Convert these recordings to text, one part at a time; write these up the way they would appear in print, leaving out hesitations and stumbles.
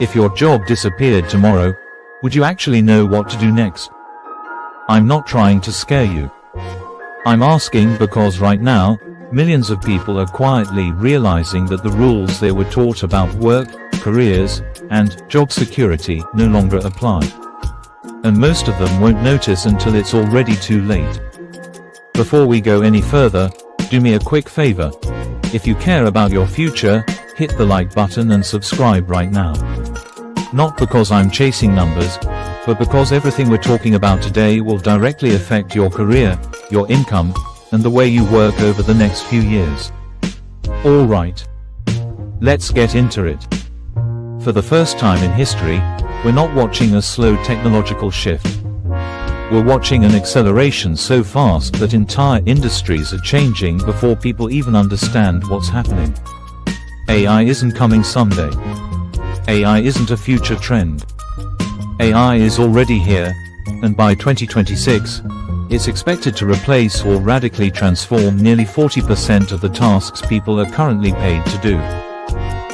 If your job disappeared tomorrow, would you actually know what to do next? I'm not trying to scare you. I'm asking because right now, millions of people are quietly realizing that the rules they were taught about work, careers, and job security no longer apply. And most of them won't notice until it's already too late. Before we go any further, do me a quick favor. If you care about your future, hit the like button and subscribe right now. Not because I'm chasing numbers, but because everything we're talking about today will directly affect your career, your income, and the way you work over the next few years. Alright. Let's get into it. For the first time in history, we're not watching a slow technological shift. We're watching an acceleration so fast that entire industries are changing before people even understand what's happening. AI isn't coming someday. AI isn't a future trend. AI is already here, and by 2026, it's expected to replace or radically transform nearly 40% of the tasks people are currently paid to do.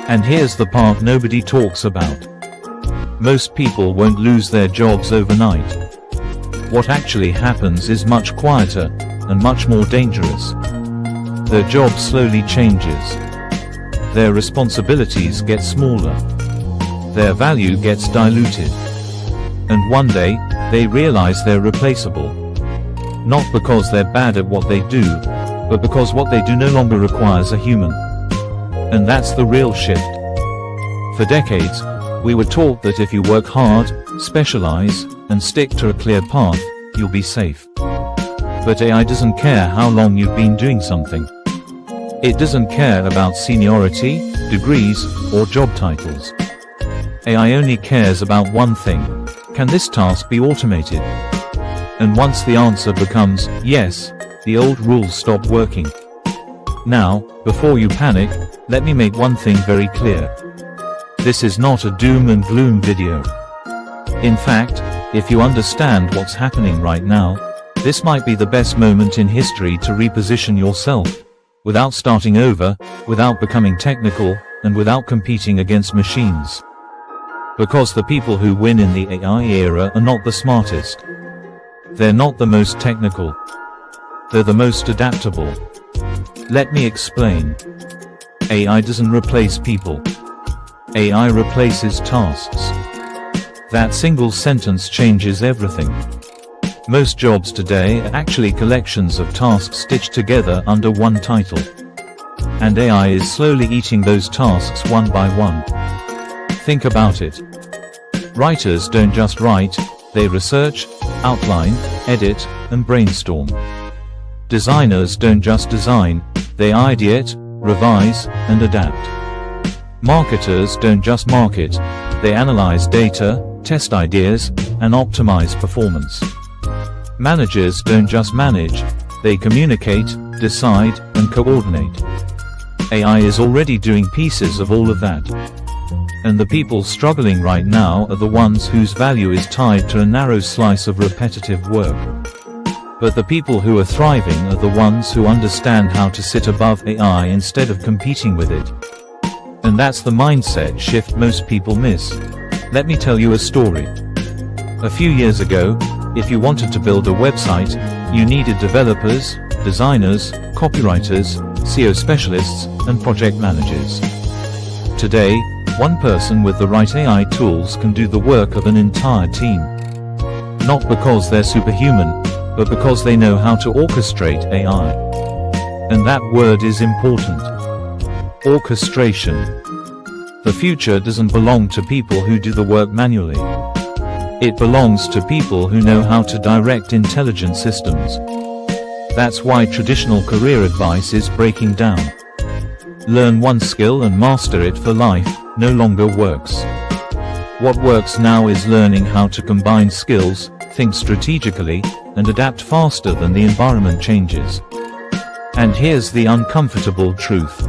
And here's the part nobody talks about. Most people won't lose their jobs overnight. What actually happens is much quieter, and much more dangerous. Their job slowly changes. Their responsibilities get smaller. Their value gets diluted. And one day, they realize they're replaceable. Not because they're bad at what they do, but because what they do no longer requires a human. And that's the real shift. For decades, we were taught that if you work hard, specialize, and stick to a clear path, you'll be safe. But AI doesn't care how long you've been doing something. It doesn't care about seniority, degrees, or job titles. AI only cares about one thing: can this task be automated? And once the answer becomes yes, the old rules stop working. Now, before you panic, let me make one thing very clear. This is not a doom and gloom video. In fact, if you understand what's happening right now, this might be the best moment in history to reposition yourself, without starting over, without becoming technical, and without competing against machines. Because the people who win in the AI era are not the smartest. They're not the most technical. They're the most adaptable. Let me explain. AI doesn't replace people. AI replaces tasks. That single sentence changes everything. Most jobs today are actually collections of tasks stitched together under one title. And AI is slowly eating those tasks one by one. Think about it. Writers don't just write, they research, outline, edit, and brainstorm. Designers don't just design, they ideate, revise, and adapt. Marketers don't just market, they analyze data, test ideas, and optimize performance. Managers don't just manage, they communicate, decide, and coordinate. AI is already doing pieces of all of that. And the people struggling right now are the ones whose value is tied to a narrow slice of repetitive work. But the people who are thriving are the ones who understand how to sit above AI instead of competing with it. And that's the mindset shift most people miss. Let me tell you a story. A few years ago, if you wanted to build a website, you needed developers, designers, copywriters, SEO specialists, and project managers. Today, one person with the right AI tools can do the work of an entire team. Not because they're superhuman, but because they know how to orchestrate AI. And that word is important. Orchestration. The future doesn't belong to people who do the work manually. It belongs to people who know how to direct intelligent systems. That's why traditional career advice is breaking down. Learn one skill and master it for life no longer works. What works now is learning how to combine skills, think strategically, and adapt faster than the environment changes. And here's the uncomfortable truth.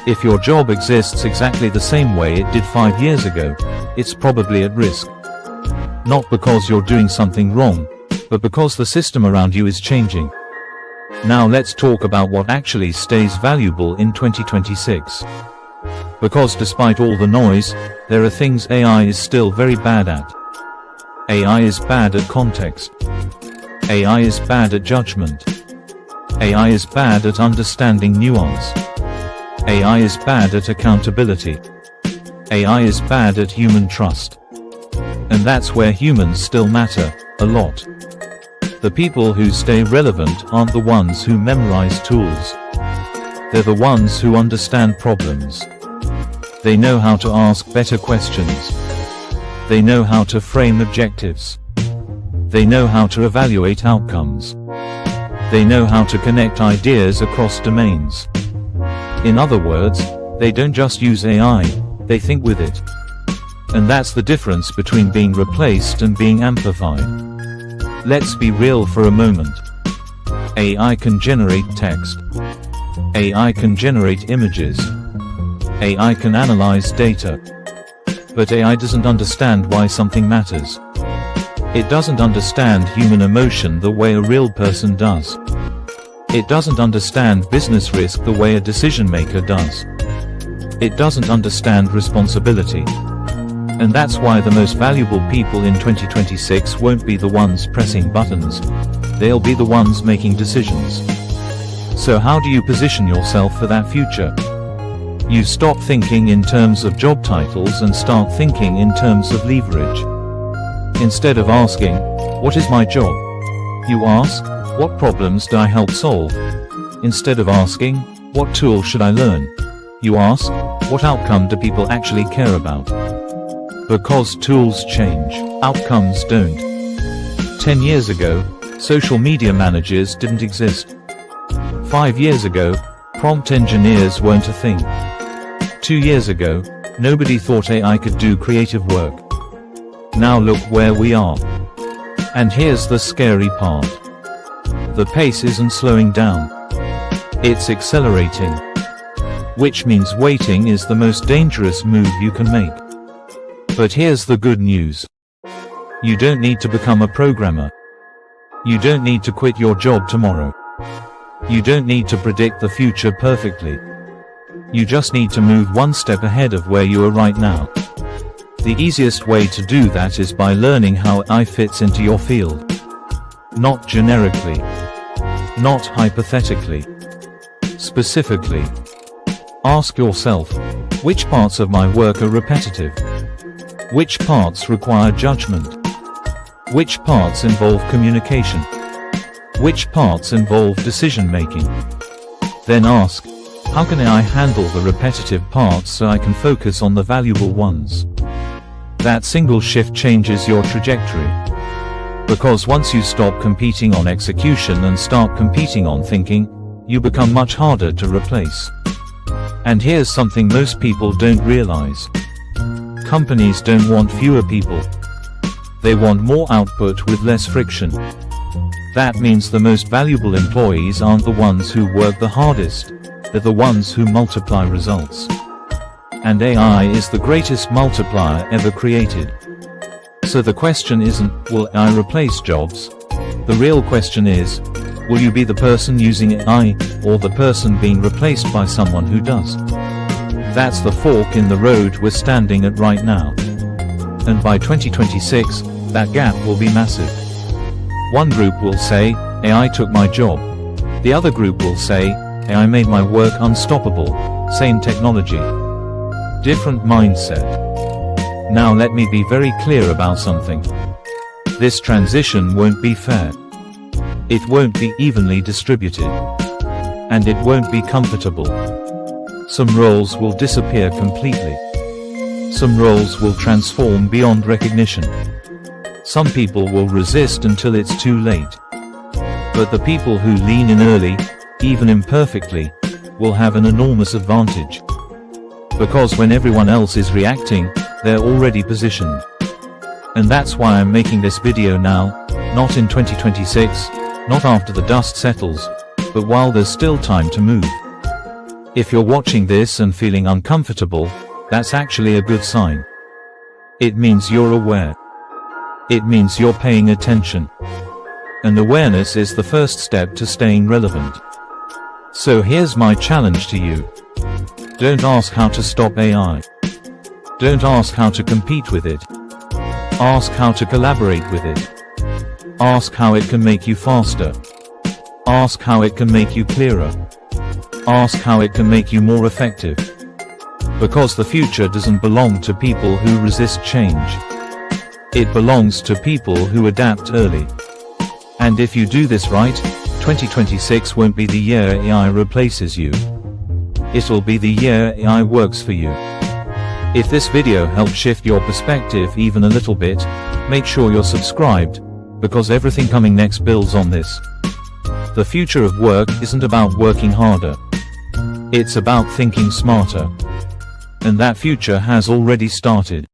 If your job exists exactly the same way it did 5 years ago, it's probably at risk. Not because you're doing something wrong, but because the system around you is changing. Now let's talk about what actually stays valuable in 2026. Because despite all the noise, there are things AI is still very bad at. AI is bad at context. AI is bad at judgment. AI is bad at understanding nuance. AI is bad at accountability. AI is bad at human trust. And that's where humans still matter, a lot. The people who stay relevant aren't the ones who memorize tools. They're the ones who understand problems. They know how to ask better questions. They know how to frame objectives. They know how to evaluate outcomes. They know how to connect ideas across domains. In other words, they don't just use AI, they think with it. And that's the difference between being replaced and being amplified. Let's be real for a moment. AI can generate text. AI can generate images. AI can analyze data. But AI doesn't understand why something matters. It doesn't understand human emotion the way a real person does. It doesn't understand business risk the way a decision maker does. It doesn't understand responsibility. And that's why the most valuable people in 2026 won't be the ones pressing buttons. They'll be the ones making decisions. So how do you position yourself for that future? You stop thinking in terms of job titles and start thinking in terms of leverage. Instead of asking, "What is my job?" you ask, "What problems do I help solve?" Instead of asking, "What tool should I learn?" you ask, "What outcome do people actually care about?" Because tools change, outcomes don't. 10 years ago, social media managers didn't exist. 5 years ago, prompt engineers weren't a thing. 2 years ago, nobody thought AI could do creative work. Now look where we are. And here's the scary part. The pace isn't slowing down. It's accelerating. Which means waiting is the most dangerous move you can make. But here's the good news. You don't need to become a programmer. You don't need to quit your job tomorrow. You don't need to predict the future perfectly. You just need to move one step ahead of where you are right now. The easiest way to do that is by learning how AI fits into your field. Not generically. Not hypothetically. Specifically. Ask yourself, which parts of my work are repetitive? Which parts require judgment? Which parts involve communication? Which parts involve decision making? Then ask, how can I handle the repetitive parts so I can focus on the valuable ones? That single shift changes your trajectory. Because once you stop competing on execution and start competing on thinking, you become much harder to replace. And here's something most people don't realize. Companies don't want fewer people. They want more output with less friction. That means the most valuable employees aren't the ones who work the hardest, they're the ones who multiply results. And AI is the greatest multiplier ever created. So the question isn't, will AI replace jobs? The real question is, will you be the person using AI, or the person being replaced by someone who does? That's the fork in the road we're standing at right now. And by 2026, that gap will be massive. One group will say, AI took my job. The other group will say, AI made my work unstoppable. Same technology. Different mindset. Now let me be very clear about something. This transition won't be fair. It won't be evenly distributed. And it won't be comfortable. Some roles will disappear completely. Some roles will transform beyond recognition. Some people will resist until it's too late. But the people who lean in early, even imperfectly, will have an enormous advantage. Because when everyone else is reacting, they're already positioned. And that's why I'm making this video now, not in 2026, not after the dust settles, but while there's still time to move. If you're watching this and feeling uncomfortable, that's actually a good sign. It means you're aware. It means you're paying attention. And awareness is the first step to staying relevant. So here's my challenge to you. Don't ask how to stop AI. Don't ask how to compete with it. Ask how to collaborate with it. Ask how it can make you faster. Ask how it can make you clearer. Ask how it can make you more effective. Because the future doesn't belong to people who resist change. It belongs to people who adapt early. And if you do this right, 2026 won't be the year AI replaces you. It'll be the year AI works for you. If this video helped shift your perspective even a little bit, make sure you're subscribed, because everything coming next builds on this. The future of work isn't about working harder. It's about thinking smarter. And that future has already started.